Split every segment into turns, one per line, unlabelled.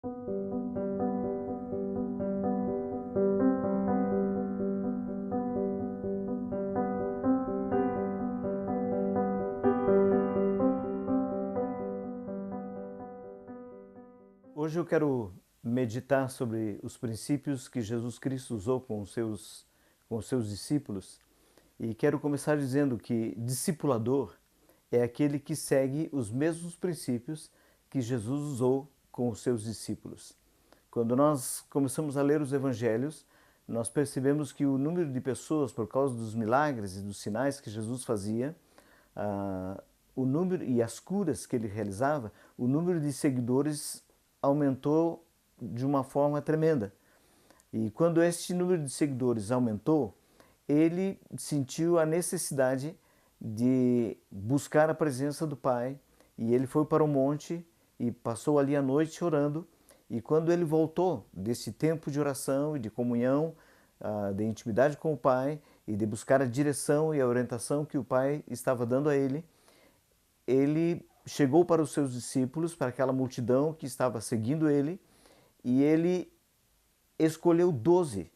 Hoje eu quero meditar sobre os princípios que Jesus Cristo usou com os seus discípulos e quero começar dizendo que discipulador é aquele que segue os mesmos princípios que Jesus usou com os seus discípulos. Quando nós começamos a ler os evangelhos, nós percebemos que o número de pessoas, por causa dos milagres e dos sinais que Jesus fazia, o número e as curas que ele realizava, o número de seguidores aumentou de uma forma tremenda. E quando este número de seguidores aumentou, ele sentiu a necessidade de buscar a presença do Pai e ele foi para o monte e passou ali a noite orando. E quando ele voltou desse tempo de oração e de comunhão, de intimidade com o Pai e de buscar a direção e a orientação que o Pai estava dando a ele, ele chegou para os seus discípulos, para aquela multidão que estava seguindo ele, e ele escolheu 12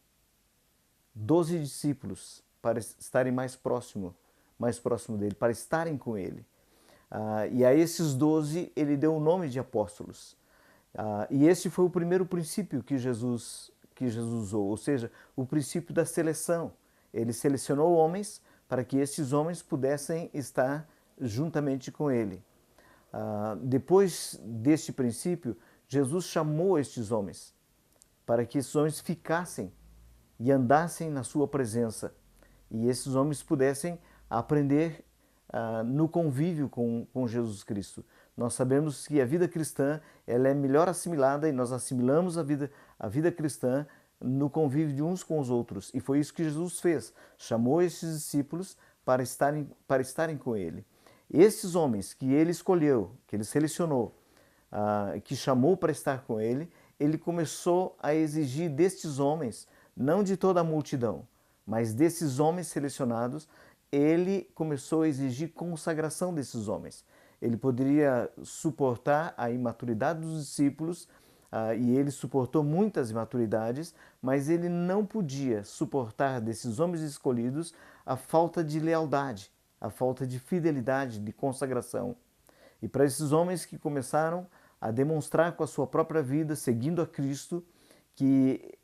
discípulos para estarem mais próximo dele, para estarem com ele. E a esses 12 ele deu o nome de apóstolos. E esse foi o primeiro princípio que Jesus usou, ou seja, o princípio da seleção. Ele selecionou homens para que esses homens pudessem estar juntamente com ele. Depois deste princípio, Jesus chamou estes homens para que esses homens ficassem e andassem na sua presença e esses homens pudessem aprender no convívio com Jesus Cristo. Nós sabemos que a vida cristã ela é melhor assimilada e nós assimilamos a vida cristã no convívio de uns com os outros. E foi isso que Jesus fez. Chamou esses discípulos para estarem com ele. Esses homens que ele escolheu, que ele selecionou, que chamou para estar com ele, ele começou a exigir destes homens, não de toda a multidão, mas desses homens selecionados, ele começou a exigir consagração desses homens. Ele poderia suportar a imaturidade dos discípulos, e ele suportou muitas imaturidades, mas ele não podia suportar desses homens escolhidos a falta de lealdade, a falta de fidelidade, de consagração. E para esses homens que começaram a demonstrar com a sua própria vida, seguindo a Cristo, que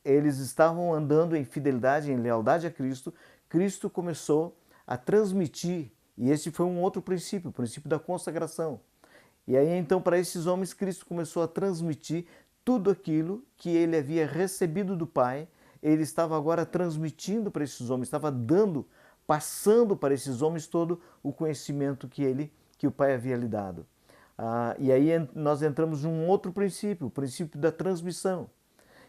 eles estavam andando em fidelidade, em lealdade a Cristo, Cristo começou a transmitir, e esse foi um outro princípio, o princípio da consagração. E aí então para esses homens Cristo começou a transmitir tudo aquilo que ele havia recebido do Pai, ele estava agora transmitindo para esses homens, estava passando para esses homens todo o conhecimento que o Pai havia lhe dado. E aí nós entramos num outro princípio, o princípio da transmissão.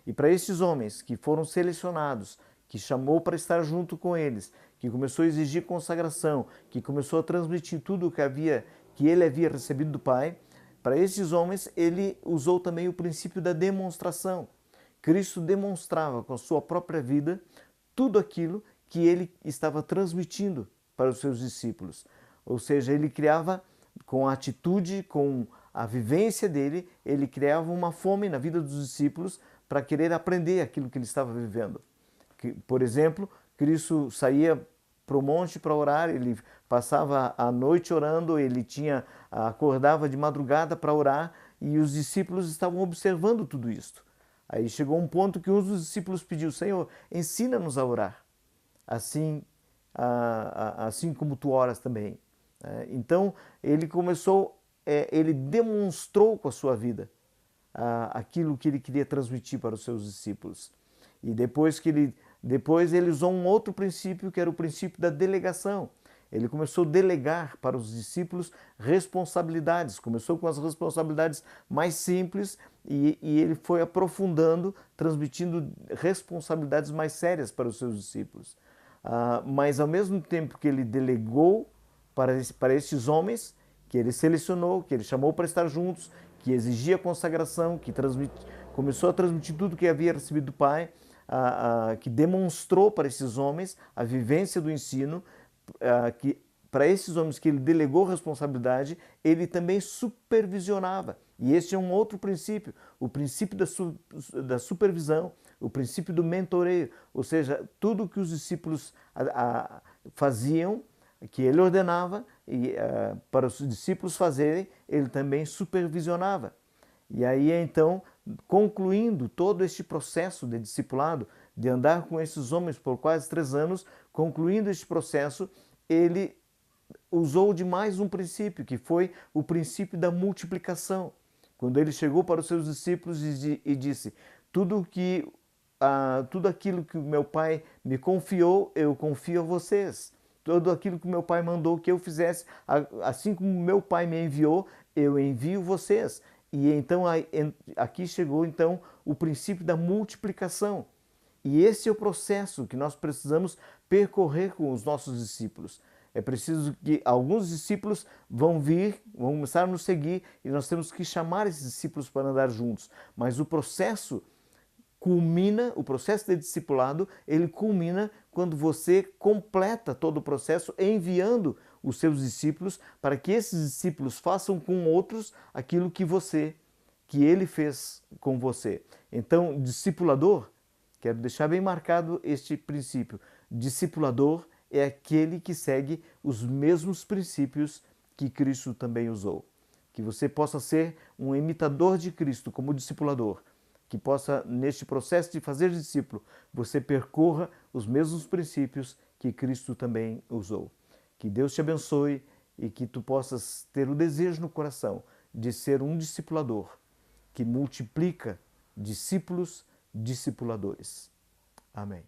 E para esses homens que foram selecionados, que chamou para estar junto com eles, que começou a exigir consagração, que começou a transmitir tudo o que ele havia recebido do Pai, para esses homens ele usou também o princípio da demonstração. Cristo demonstrava com a sua própria vida tudo aquilo que ele estava transmitindo para os seus discípulos. Ou seja, ele criava com a atitude, com a vivência dele, ele criava uma fome na vida dos discípulos para querer aprender aquilo que ele estava vivendo. Por exemplo, Cristo saía para o monte para orar, ele passava a noite orando, ele acordava de madrugada para orar e os discípulos estavam observando tudo isso. Aí chegou um ponto que um dos discípulos pediu: Senhor, ensina-nos a orar, assim como tu oras também. Então ele ele demonstrou com a sua vida aquilo que ele queria transmitir para os seus discípulos. E depois ele usou um outro princípio, que era o princípio da delegação. Ele começou a delegar para os discípulos responsabilidades. Começou com as responsabilidades mais simples e ele foi aprofundando, transmitindo responsabilidades mais sérias para os seus discípulos. Mas ao mesmo tempo que ele delegou para esses homens, que ele selecionou, que ele chamou para estar juntos, que exigia consagração, que começou a transmitir tudo o que havia recebido do Pai, que demonstrou para esses homens a vivência do ensino, que para esses homens que ele delegou responsabilidade, ele também supervisionava, E este é um outro princípio, o princípio da supervisão, o princípio do mentoreio, ou seja, tudo que os discípulos faziam, que ele ordenava para os discípulos fazerem, ele também supervisionava. E aí então, concluindo todo este processo de discipulado, de andar com esses homens por quase 3 anos, concluindo este processo, ele usou de mais um princípio, que foi o princípio da multiplicação. Quando ele chegou para os seus discípulos e disse: tudo aquilo que o meu Pai me confiou, eu confio a vocês. Tudo aquilo que o meu Pai mandou que eu fizesse, assim como o meu Pai me enviou, eu envio vocês. E então aqui chegou então o princípio da multiplicação. E esse é o processo que nós precisamos percorrer com os nossos discípulos. É preciso que alguns discípulos vão começar a nos seguir e nós temos que chamar esses discípulos para andar juntos. Mas o processo de discipulado, ele culmina quando você completa todo o processo enviando os seus discípulos para que esses discípulos façam com outros aquilo que ele fez com você. Então, discipulador, quero deixar bem marcado este princípio. Discipulador é aquele que segue os mesmos princípios que Cristo também usou. Que você possa ser um imitador de Cristo como discipulador. Que possa, neste processo de fazer discípulo, você percorra os mesmos princípios que Cristo também usou. Que Deus te abençoe e que tu possas ter o desejo no coração de ser um discipulador que multiplica discípulos discipuladores. Amém.